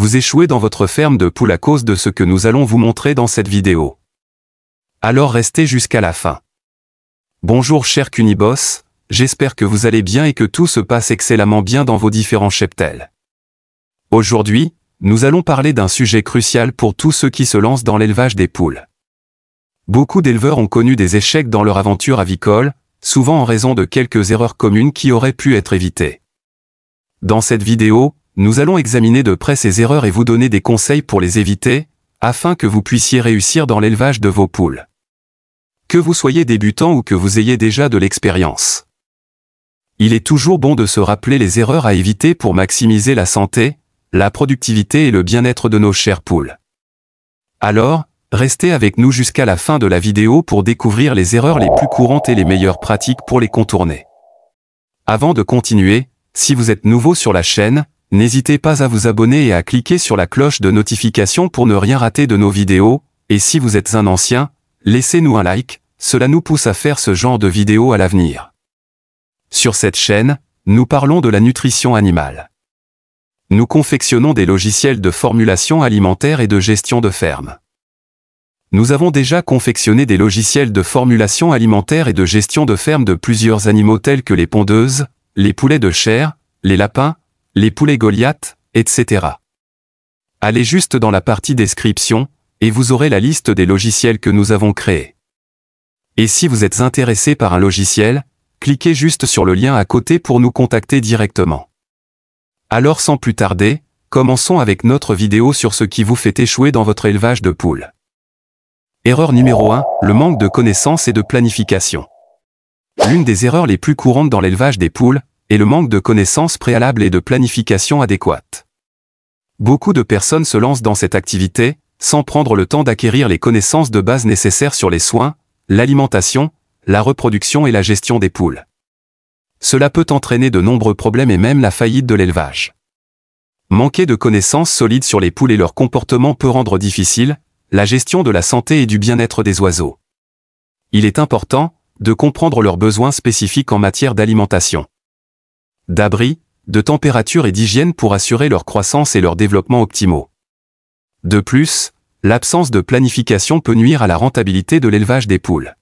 vous échouez dans votre ferme de poules à cause de ce que nous allons vous montrer dans cette vidéo. Alors restez jusqu'à la fin. Bonjour cher Cuniboss, j'espère que vous allez bien et que tout se passe excellemment bien dans vos différents cheptels. Aujourd'hui, nous allons parler d'un sujet crucial pour tous ceux qui se lancent dans l'élevage des poules. Beaucoup d'éleveurs ont connu des échecs dans leur aventure avicole, souvent en raison de quelques erreurs communes qui auraient pu être évitées. Dans cette vidéo, nous allons examiner de près ces erreurs et vous donner des conseils pour les éviter, afin que vous puissiez réussir dans l'élevage de vos poules. Que vous soyez débutant ou que vous ayez déjà de l'expérience. Il est toujours bon de se rappeler les erreurs à éviter pour maximiser la santé, la productivité et le bien-être de nos chères poules. Alors, restez avec nous jusqu'à la fin de la vidéo pour découvrir les erreurs les plus courantes et les meilleures pratiques pour les contourner. Avant de continuer, si vous êtes nouveau sur la chaîne, n'hésitez pas à vous abonner et à cliquer sur la cloche de notification pour ne rien rater de nos vidéos, et si vous êtes un ancien, laissez-nous un like, cela nous pousse à faire ce genre de vidéos à l'avenir. Sur cette chaîne, nous parlons de la nutrition animale. Nous confectionnons des logiciels de formulation alimentaire et de gestion de ferme. Nous avons déjà confectionné des logiciels de formulation alimentaire et de gestion de ferme de plusieurs animaux tels que les pondeuses, les poulets de chair, les lapins, les poulets Goliath, etc. Allez juste dans la partie description, et vous aurez la liste des logiciels que nous avons créés. Et si vous êtes intéressé par un logiciel, cliquez juste sur le lien à côté pour nous contacter directement. Alors sans plus tarder, commençons avec notre vidéo sur ce qui vous fait échouer dans votre élevage de poules. Erreur numéro 1, le manque de connaissances et de planification. L'une des erreurs les plus courantes dans l'élevage des poules est le manque de connaissances préalables et de planification adéquate. Beaucoup de personnes se lancent dans cette activité, sans prendre le temps d'acquérir les connaissances de base nécessaires sur les soins, l'alimentation, la reproduction et la gestion des poules. Cela peut entraîner de nombreux problèmes et même la faillite de l'élevage. Manquer de connaissances solides sur les poules et leur comportement peut rendre difficile la gestion de la santé et du bien-être des oiseaux. Il est important de comprendre leurs besoins spécifiques en matière d'alimentation, d'abri, de température et d'hygiène pour assurer leur croissance et leur développement optimaux. De plus, l'absence de planification peut nuire à la rentabilité de l'élevage des poules.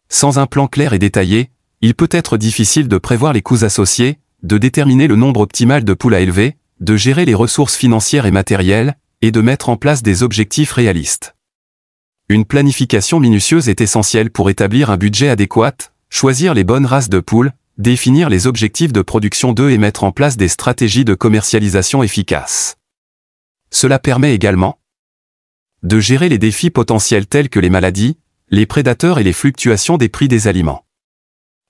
Sans un plan clair et détaillé, il peut être difficile de prévoir les coûts associés, de déterminer le nombre optimal de poules à élever, de gérer les ressources financières et matérielles, et de mettre en place des objectifs réalistes. Une planification minutieuse est essentielle pour établir un budget adéquat, choisir les bonnes races de poules, définir les objectifs de production d'œufs et mettre en place des stratégies de commercialisation efficaces. Cela permet également de gérer les défis potentiels tels que les maladies, les prédateurs et les fluctuations des prix des aliments.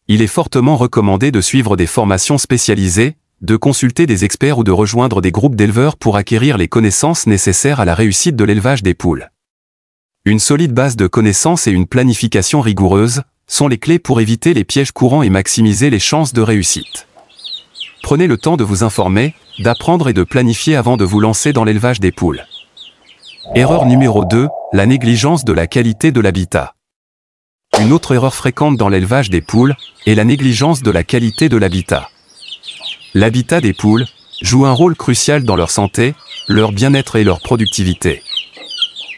Il est fortement recommandé de suivre des formations spécialisées, de consulter des experts ou de rejoindre des groupes d'éleveurs pour acquérir les connaissances nécessaires à la réussite de l'élevage des poules. Une solide base de connaissances et une planification rigoureuse sont les clés pour éviter les pièges courants et maximiser les chances de réussite. Prenez le temps de vous informer, d'apprendre et de planifier avant de vous lancer dans l'élevage des poules. Erreur numéro 2, la négligence de la qualité de l'habitat. Une autre erreur fréquente dans l'élevage des poules est la négligence de la qualité de l'habitat. L'habitat des poules joue un rôle crucial dans leur santé, leur bien-être et leur productivité.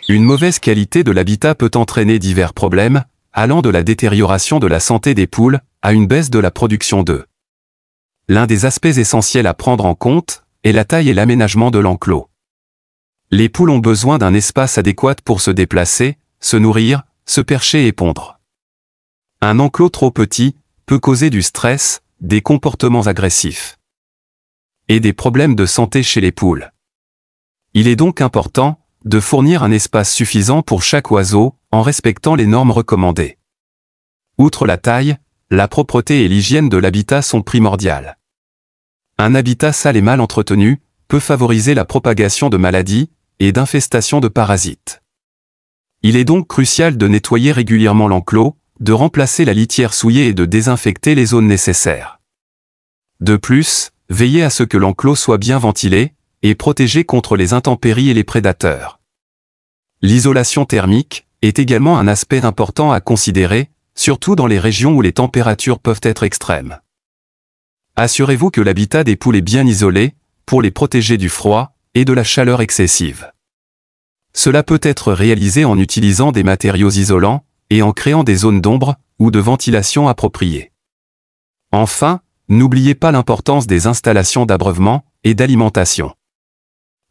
Une mauvaise qualité de l'habitat peut entraîner divers problèmes, allant de la détérioration de la santé des poules à une baisse de la production d'œufs. L'un des aspects essentiels à prendre en compte est la taille et l'aménagement de l'enclos. Les poules ont besoin d'un espace adéquat pour se déplacer, se nourrir, se percher et pondre. Un enclos trop petit peut causer du stress, des comportements agressifs et des problèmes de santé chez les poules. Il est donc important de fournir un espace suffisant pour chaque oiseau, en respectant les normes recommandées. Outre la taille, la propreté et l'hygiène de l'habitat sont primordiales. Un habitat sale et mal entretenu peut favoriser la propagation de maladies et d'infestations de parasites. Il est donc crucial de nettoyer régulièrement l'enclos, de remplacer la litière souillée et de désinfecter les zones nécessaires. De plus, veillez à ce que l'enclos soit bien ventilé et protégé contre les intempéries et les prédateurs. L'isolation thermique est également un aspect important à considérer, surtout dans les régions où les températures peuvent être extrêmes. Assurez-vous que l'habitat des poules est bien isolé, pour les protéger du froid et de la chaleur excessive. Cela peut être réalisé en utilisant des matériaux isolants et en créant des zones d'ombre ou de ventilation appropriées. Enfin, n'oubliez pas l'importance des installations d'abreuvement et d'alimentation.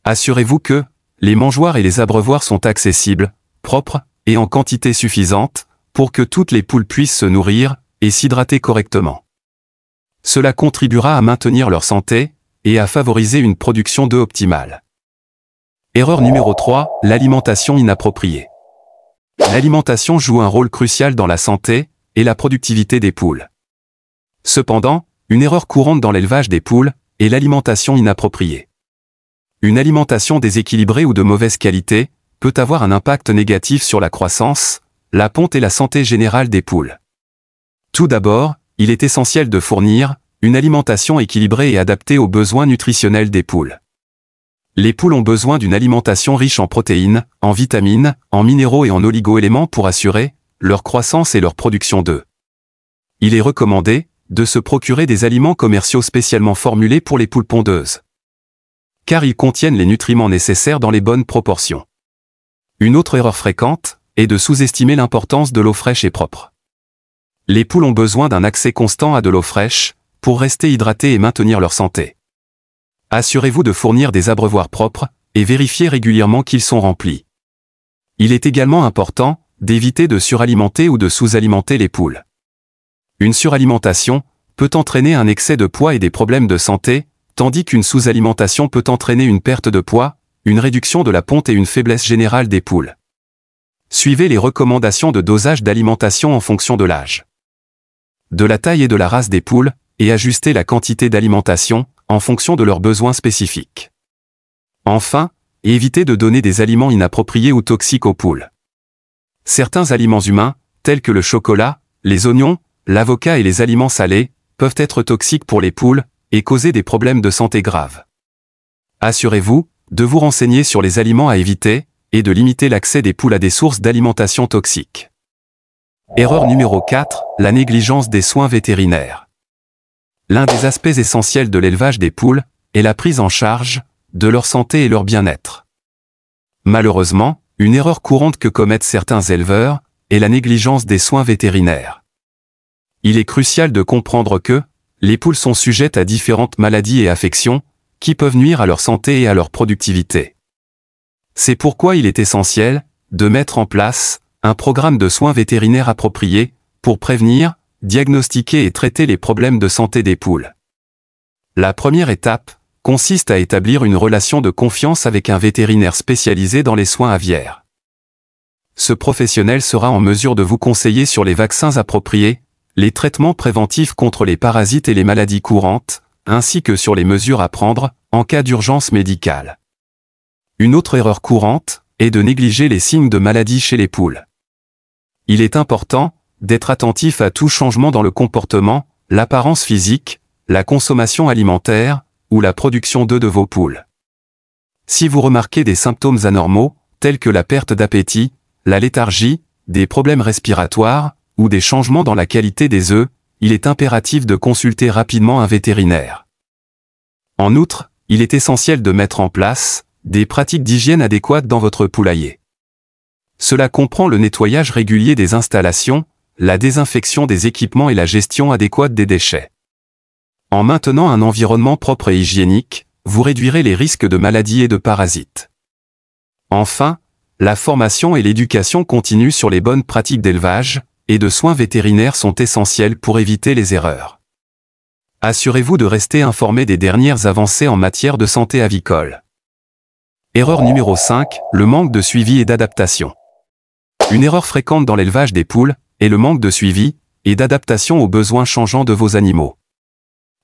Assurez-vous que les mangeoires et les abreuvoirs sont accessibles, propres et en quantité suffisante pour que toutes les poules puissent se nourrir et s'hydrater correctement. Cela contribuera à maintenir leur santé et à favoriser une production d'œufs optimale. Erreur numéro 3, l'alimentation inappropriée. L'alimentation joue un rôle crucial dans la santé et la productivité des poules. Cependant, une erreur courante dans l'élevage des poules est l'alimentation inappropriée. Une alimentation déséquilibrée ou de mauvaise qualité peut avoir un impact négatif sur la croissance, la ponte et la santé générale des poules. Tout d'abord, il est essentiel de fournir une alimentation équilibrée et adaptée aux besoins nutritionnels des poules. Les poules ont besoin d'une alimentation riche en protéines, en vitamines, en minéraux et en oligo-éléments pour assurer leur croissance et leur production d'œufs. Il est recommandé de se procurer des aliments commerciaux spécialement formulés pour les poules pondeuses, car ils contiennent les nutriments nécessaires dans les bonnes proportions. Une autre erreur fréquente est de sous-estimer l'importance de l'eau fraîche et propre. Les poules ont besoin d'un accès constant à de l'eau fraîche pour rester hydratées et maintenir leur santé. Assurez-vous de fournir des abreuvoirs propres et vérifiez régulièrement qu'ils sont remplis. Il est également important d'éviter de suralimenter ou de sous-alimenter les poules. Une suralimentation peut entraîner un excès de poids et des problèmes de santé, tandis qu'une sous-alimentation peut entraîner une perte de poids, une réduction de la ponte et une faiblesse générale des poules. Suivez les recommandations de dosage d'alimentation en fonction de l'âge, de la taille et de la race des poules, et ajustez la quantité d'alimentation en fonction de leurs besoins spécifiques. Enfin, évitez de donner des aliments inappropriés ou toxiques aux poules. Certains aliments humains, tels que le chocolat, les oignons, l'avocat et les aliments salés, peuvent être toxiques pour les poules et causer des problèmes de santé graves. Assurez-vous de vous renseigner sur les aliments à éviter et de limiter l'accès des poules à des sources d'alimentation toxiques. Erreur numéro 4, la négligence des soins vétérinaires. L'un des aspects essentiels de l'élevage des poules est la prise en charge de leur santé et leur bien-être. Malheureusement, une erreur courante que commettent certains éleveurs est la négligence des soins vétérinaires. Il est crucial de comprendre que les poules sont sujettes à différentes maladies et affections qui peuvent nuire à leur santé et à leur productivité. C'est pourquoi il est essentiel de mettre en place un programme de soins vétérinaires approprié pour prévenir, diagnostiquer et traiter les problèmes de santé des poules. La première étape consiste à établir une relation de confiance avec un vétérinaire spécialisé dans les soins aviaires. Ce professionnel sera en mesure de vous conseiller sur les vaccins appropriés, les traitements préventifs contre les parasites et les maladies courantes, ainsi que sur les mesures à prendre en cas d'urgence médicale. Une autre erreur courante est de négliger les signes de maladie chez les poules. Il est important d'être attentif à tout changement dans le comportement, l'apparence physique, la consommation alimentaire ou la production d'œufs de vos poules. Si vous remarquez des symptômes anormaux, tels que la perte d'appétit, la léthargie, des problèmes respiratoires ou des changements dans la qualité des œufs, il est impératif de consulter rapidement un vétérinaire. En outre, il est essentiel de mettre en place des pratiques d'hygiène adéquates dans votre poulailler. Cela comprend le nettoyage régulier des installations, la désinfection des équipements et la gestion adéquate des déchets. En maintenant un environnement propre et hygiénique, vous réduirez les risques de maladies et de parasites. Enfin, la formation et l'éducation continue sur les bonnes pratiques d'élevage et de soins vétérinaires sont essentielles pour éviter les erreurs. Assurez-vous de rester informé des dernières avancées en matière de santé avicole. Erreur numéro 5, le manque de suivi et d'adaptation. Une erreur fréquente dans l'élevage des poules est le manque de suivi et d'adaptation aux besoins changeants de vos animaux.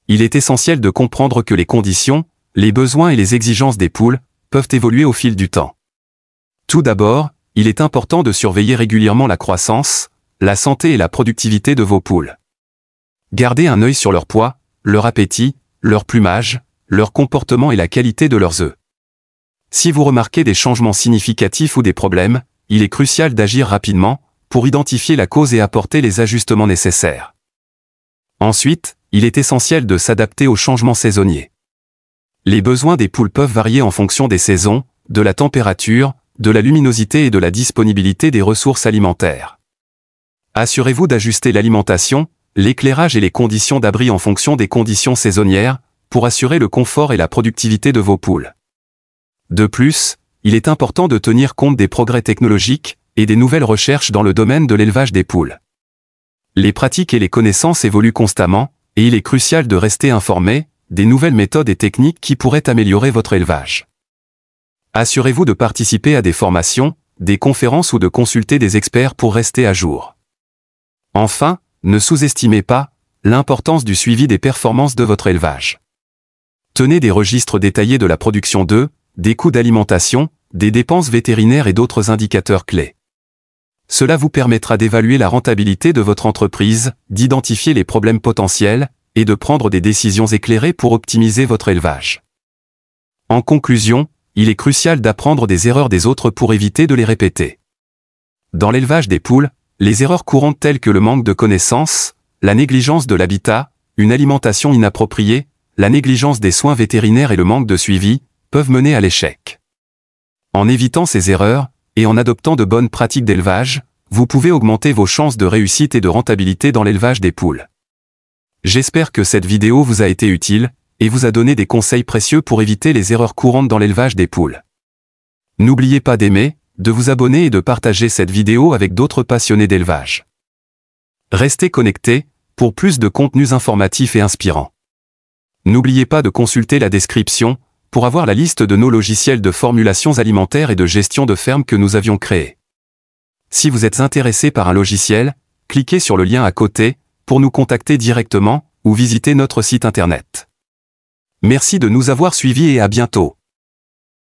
Il est essentiel de comprendre que les conditions, les besoins et les exigences des poules peuvent évoluer au fil du temps. Tout d'abord, il est important de surveiller régulièrement la croissance, la santé et la productivité de vos poules. Gardez un œil sur leur poids, leur appétit, leur plumage, leur comportement et la qualité de leurs œufs. Si vous remarquez des changements significatifs ou des problèmes, il est crucial d'agir rapidement pour identifier la cause et apporter les ajustements nécessaires. Ensuite, il est essentiel de s'adapter aux changements saisonniers. Les besoins des poules peuvent varier en fonction des saisons, de la température, de la luminosité et de la disponibilité des ressources alimentaires. Assurez-vous d'ajuster l'alimentation, l'éclairage et les conditions d'abri en fonction des conditions saisonnières, pour assurer le confort et la productivité de vos poules. De plus, il est important de tenir compte des progrès technologiques et des nouvelles recherches dans le domaine de l'élevage des poules. Les pratiques et les connaissances évoluent constamment, et il est crucial de rester informé des nouvelles méthodes et techniques qui pourraient améliorer votre élevage. Assurez-vous de participer à des formations, des conférences ou de consulter des experts pour rester à jour. Enfin, ne sous-estimez pas l'importance du suivi des performances de votre élevage. Tenez des registres détaillés de la production d'œufs, des coûts d'alimentation, des dépenses vétérinaires et d'autres indicateurs clés. Cela vous permettra d'évaluer la rentabilité de votre entreprise, d'identifier les problèmes potentiels, et de prendre des décisions éclairées pour optimiser votre élevage. En conclusion, il est crucial d'apprendre des erreurs des autres pour éviter de les répéter. Dans l'élevage des poules, les erreurs courantes telles que le manque de connaissances, la négligence de l'habitat, une alimentation inappropriée, la négligence des soins vétérinaires et le manque de suivi, peuvent mener à l'échec. En évitant ces erreurs, et en adoptant de bonnes pratiques d'élevage, vous pouvez augmenter vos chances de réussite et de rentabilité dans l'élevage des poules. J'espère que cette vidéo vous a été utile, et vous a donné des conseils précieux pour éviter les erreurs courantes dans l'élevage des poules. N'oubliez pas d'aimer, de vous abonner et de partager cette vidéo avec d'autres passionnés d'élevage. Restez connectés, pour plus de contenus informatifs et inspirants. N'oubliez pas de consulter la description, pour avoir la liste de nos logiciels de formulations alimentaires et de gestion de ferme que nous avions créés. Si vous êtes intéressé par un logiciel, cliquez sur le lien à côté, pour nous contacter directement, ou visiter notre site internet. Merci de nous avoir suivis et à bientôt.